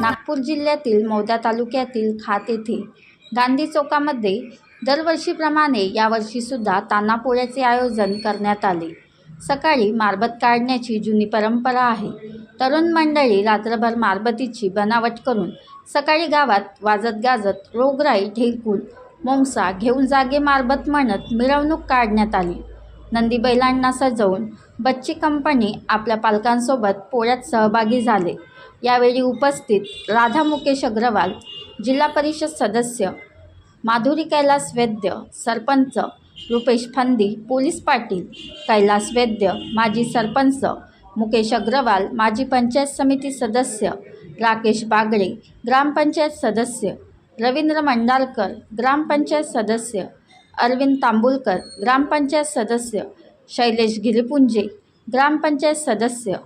नागपूर जिल्ह्यातील मौदा तालुक्यातील खात येथे गांधी चौकामध्ये दरवर्षीप्रमाणे यावर्षीसुद्धा तान्हापोळ्याचे आयोजन करण्यात आले। सकाळी मारबत काढण्याची जुनी परंपरा आहे। तरुण मंडळी रात्रभर मारबतीची बनावट करून सकाळी गावात वाजत गाजत रोगराई ढेकूळ मोंगसा घेऊन जागे मारबत म्हणत मिरवणूक काढण्यात आली। नंदी बैलांना सजवून बच्ची कंपनी आपल्या पालकांसोबत पोळ्यात सहभागी झाले। यावेळी उपस्थित राधा मुकेश अग्रवाल, जिल्हा परिषद सदस्य माधुरी कैलास वैद्य, सरपंच रुपेश फंदी, पोलीस पाटील कैलास वैद्य, माजी सरपंच मुकेश अग्रवाल, माजी पंचायत समिती सदस्य राकेश बागडे, ग्रामपंचायत सदस्य रवींद्र मंडालकर, ग्रामपंचायत सदस्य अरविंद तांबुलकर, ग्रामपंचायत सदस्य शैलेश गिरीपुंजे, ग्रामपंचायत सदस्य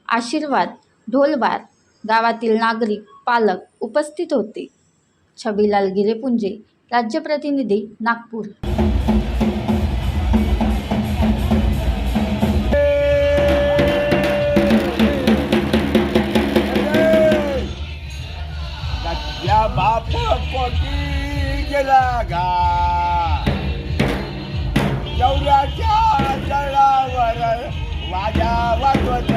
आशीर्वाद ढोलवार, गावातील नागरिक पालक उपस्थित होते। छबीलाल गिरीपुंजे, राज्य प्रतिनिधी, नागपूर। या बाप पोटी गेला गा चौऱ्याच्या जळावर वाजा वाजवत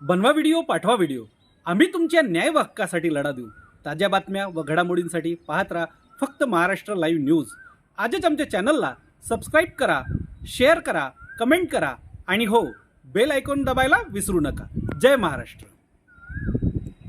बनवा व्हिडिओ, पाठवा व्हिडिओ, आम्ही तुमच्या न्याय हक्कासाठी लढा देऊ। ताज्या बातम्या व घडामोडींसाठी पाहत राहा फक्त महाराष्ट्र लाईव्ह न्यूज। आजच आमच्या चॅनलला सबस्क्राईब करा, शेअर करा, कमेंट करा आणि हो, बेल आयकॉन दबायला विसरू नका। जय महाराष्ट्र।